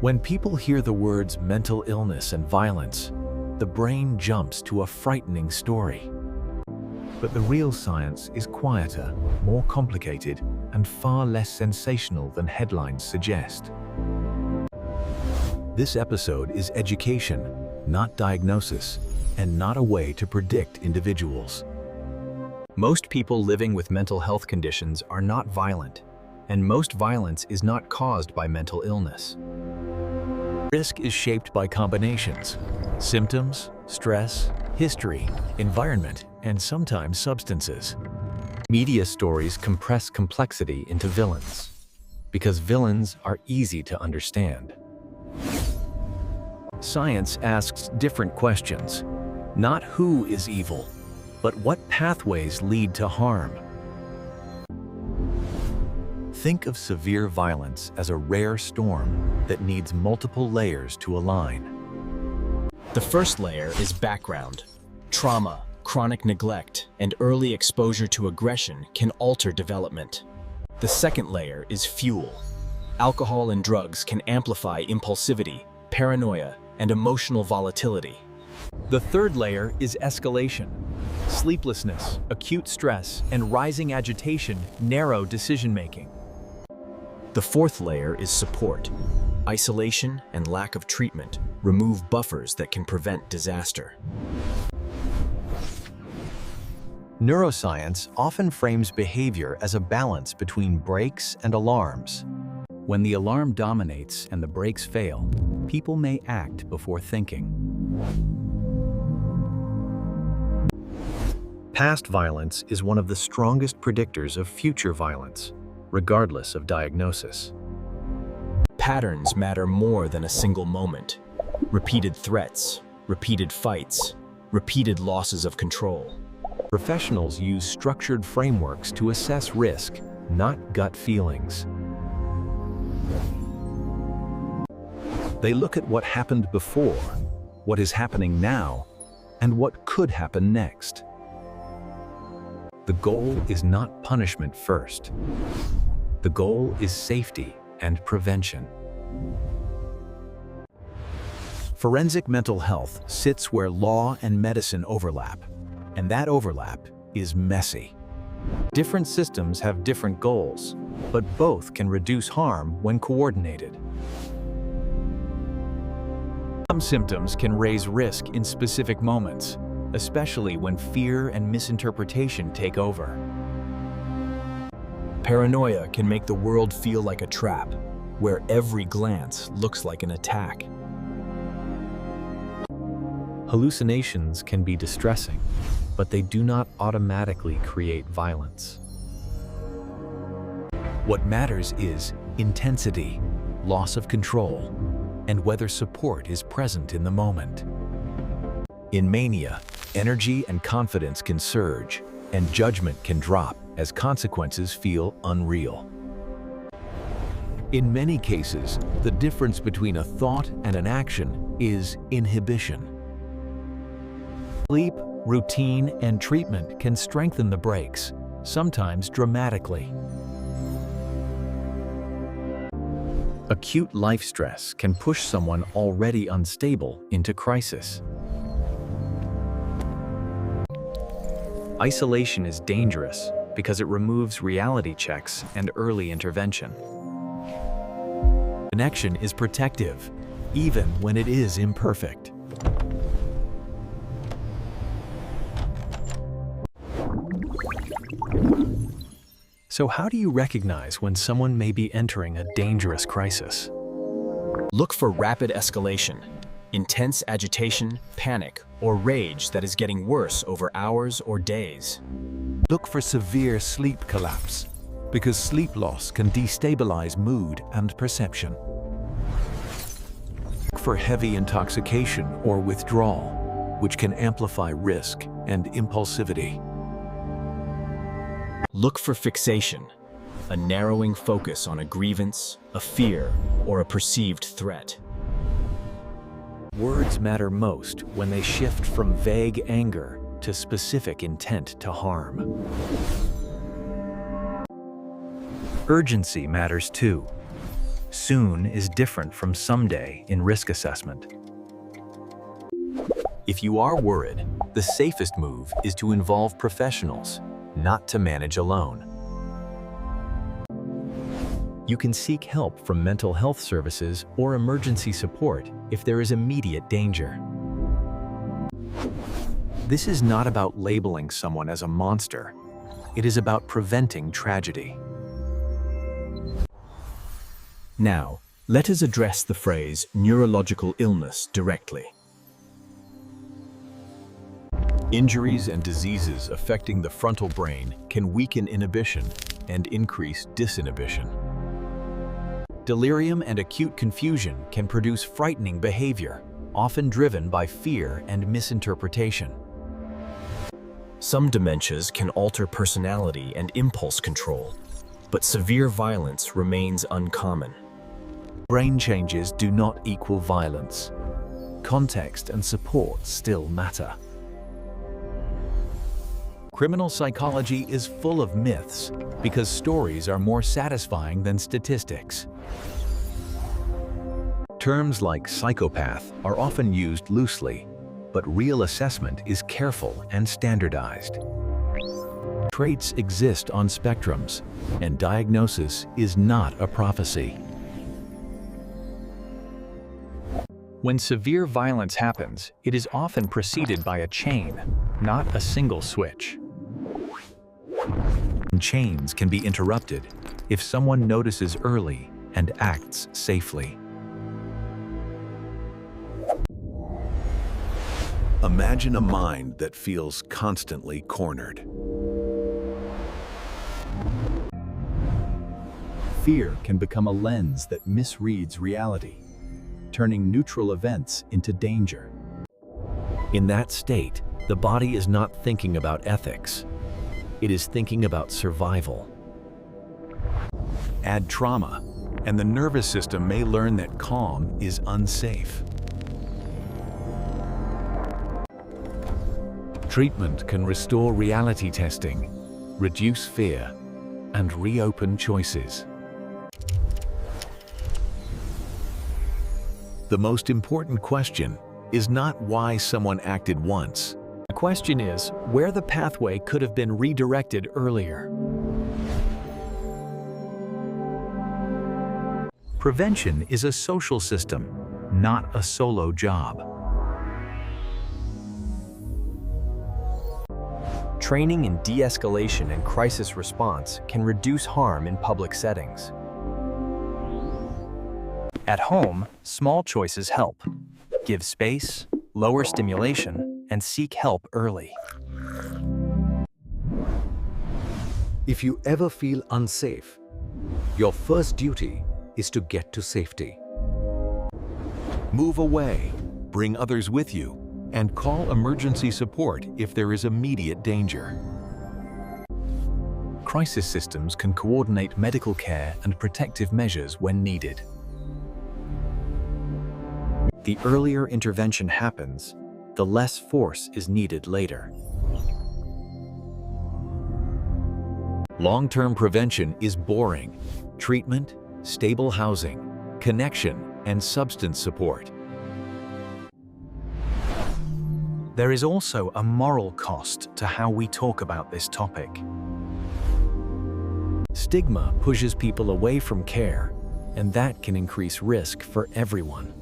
When people hear the words mental illness and violence, the brain jumps to a frightening story. But the real science is quieter, more complicated, and far less sensational than headlines suggest. This episode is education, not diagnosis, and not a way to predict individuals. Most people living with mental health conditions are not violent, and most violence is not caused by mental illness. Risk is shaped by combinations: symptoms, stress, history, environment, and sometimes substances. Media stories compress complexity into villains, because villains are easy to understand. Science asks different questions, not who is evil, but what pathways lead to harm. Think of severe violence as a rare storm that needs multiple layers to align. The first layer is background. Trauma, chronic neglect, and early exposure to aggression can alter development. The second layer is fuel. Alcohol and drugs can amplify impulsivity, paranoia, and emotional volatility. The third layer is escalation. Sleeplessness, acute stress, and rising agitation narrow decision-making. The fourth layer is support. Isolation and lack of treatment remove buffers that can prevent disaster. Neuroscience often frames behavior as a balance between brakes and alarms. When the alarm dominates and the brakes fail, people may act before thinking. Past violence is one of the strongest predictors of future violence, regardless of diagnosis. Patterns matter more than a single moment. Repeated threats, repeated fights, repeated losses of control. Professionals use structured frameworks to assess risk, not gut feelings. They look at what happened before, what is happening now, and what could happen next. The goal is not punishment first. The goal is safety and prevention. Forensic mental health sits where law and medicine overlap, and that overlap is messy. Different systems have different goals, but both can reduce harm when coordinated. Some symptoms can raise risk in specific moments, especially when fear and misinterpretation take over. Paranoia can make the world feel like a trap, where every glance looks like an attack. Hallucinations can be distressing, but they do not automatically create violence. What matters is intensity, loss of control, and whether support is present in the moment. In mania, energy and confidence can surge, and judgment can drop as consequences feel unreal. In many cases, the difference between a thought and an action is inhibition. Sleep, routine, and treatment can strengthen the brakes, sometimes dramatically. Acute life stress can push someone already unstable into crisis. Isolation is dangerous because it removes reality checks and early intervention. Connection is protective, even when it is imperfect. So how do you recognize when someone may be entering a dangerous crisis? Look for rapid escalation, intense agitation, panic, or rage that is getting worse over hours or days. Look for severe sleep collapse, because sleep loss can destabilize mood and perception. Look for heavy intoxication or withdrawal, which can amplify risk and impulsivity. Look for fixation, a narrowing focus on a grievance, a fear, or a perceived threat. Words matter most when they shift from vague anger to specific intent to harm. Urgency matters too. Soon is different from someday in risk assessment. If you are worried, the safest move is to involve professionals, not to manage alone. You can seek help from mental health services or emergency support if there is immediate danger. This is not about labeling someone as a monster. It is about preventing tragedy. Now, let us address the phrase neurological illness directly. Injuries and diseases affecting the frontal brain can weaken inhibition and increase disinhibition. Delirium and acute confusion can produce frightening behavior, often driven by fear and misinterpretation. Some dementias can alter personality and impulse control, but severe violence remains uncommon. Brain changes do not equal violence. Context and support still matter. Criminal psychology is full of myths because stories are more satisfying than statistics. Terms like psychopath are often used loosely, but real assessment is careful and standardized. Traits exist on spectrums, and diagnosis is not a prophecy. When severe violence happens, it is often preceded by a chain, not a single switch. Chains can be interrupted if someone notices early and acts safely. Imagine a mind that feels constantly cornered. Fear can become a lens that misreads reality, turning neutral events into danger. In that state, the body is not thinking about ethics. It is thinking about survival. Add trauma, and the nervous system may learn that calm is unsafe. Treatment can restore reality testing, reduce fear, and reopen choices. The most important question is not why someone acted once. The question is where the pathway could have been redirected earlier. Prevention is a social system, not a solo job. Training in de-escalation and crisis response can reduce harm in public settings. At home, small choices help. Give space, lower stimulation, and seek help early. If you ever feel unsafe, your first duty is to get to safety. Move away, bring others with you, and call emergency support if there is immediate danger. Crisis systems can coordinate medical care and protective measures when needed. The earlier intervention happens, the less force is needed later. Long-term prevention is boring. Treatment, stable housing, connection, and substance support. There is also a moral cost to how we talk about this topic. Stigma pushes people away from care, and that can increase risk for everyone.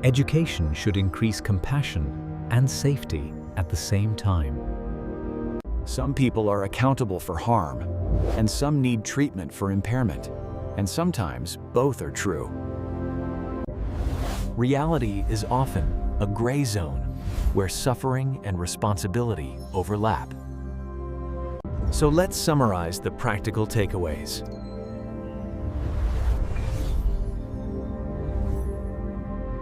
Education should increase compassion and safety at the same time. Some people are accountable for harm, and some need treatment for impairment, and sometimes both are true. Reality is often a gray zone where suffering and responsibility overlap. So let's summarize the practical takeaways.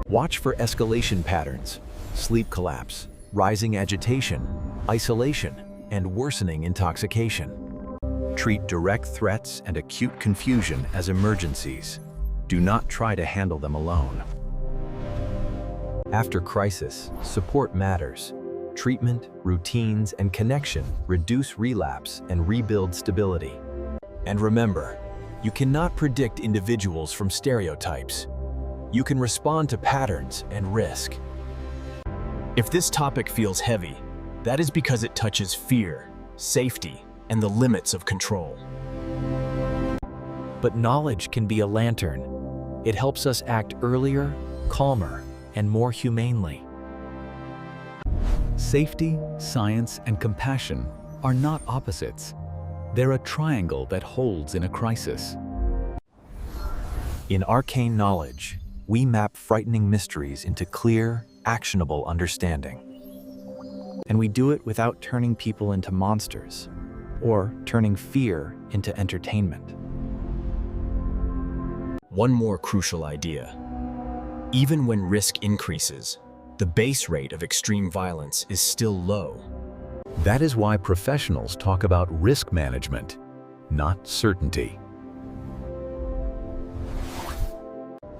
Watch for escalation patterns, sleep collapse, rising agitation, isolation, and worsening intoxication. Treat direct threats and acute confusion as emergencies. Do not try to handle them alone. After crisis, support matters, Treatment, routines, and connection reduce relapse and rebuild stability. And remember, you cannot predict individuals from stereotypes. You can respond to patterns and risk. If this topic feels heavy, that is because it touches fear, safety, and the limits of control. But knowledge can be a lantern. It helps us act earlier, calmer, and more humanely. Safety, science, and compassion are not opposites. They're a triangle that holds in a crisis. In Arcane Knowledge, we map frightening mysteries into clear, actionable understanding. And we do it without turning people into monsters or turning fear into entertainment. One more crucial idea. Even when risk increases, the base rate of extreme violence is still low. That is why professionals talk about risk management, not certainty.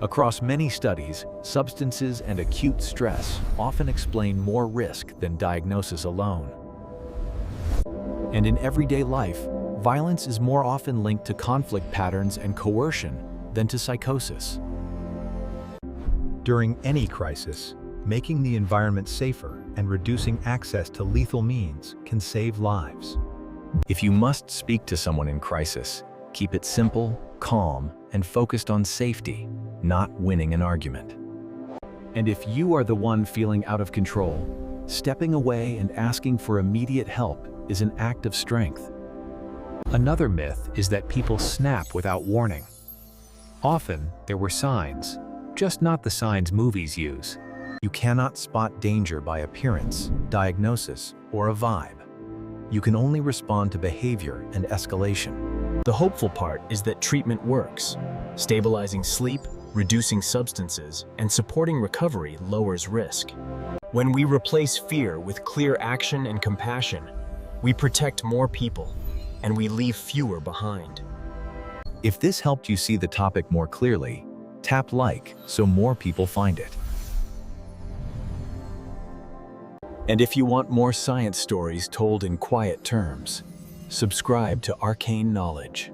Across many studies, substances and acute stress often explain more risk than diagnosis alone. And in everyday life, violence is more often linked to conflict patterns and coercion than to psychosis. During any crisis, making the environment safer and reducing access to lethal means can save lives. If you must speak to someone in crisis, keep it simple, calm, and focused on safety, not winning an argument. And if you are the one feeling out of control, stepping away and asking for immediate help is an act of strength. Another myth is that people snap without warning. Often, there were signs, just not the signs movies use. You cannot spot danger by appearance, diagnosis, or a vibe. You can only respond to behavior and escalation. The hopeful part is that treatment works. Stabilizing sleep, reducing substances, and supporting recovery lowers risk. When we replace fear with clear action and compassion, we protect more people, and we leave fewer behind. If this helped you see the topic more clearly, tap like so more people find it. And if you want more science stories told in quiet terms, subscribe to Arcane Knowledge.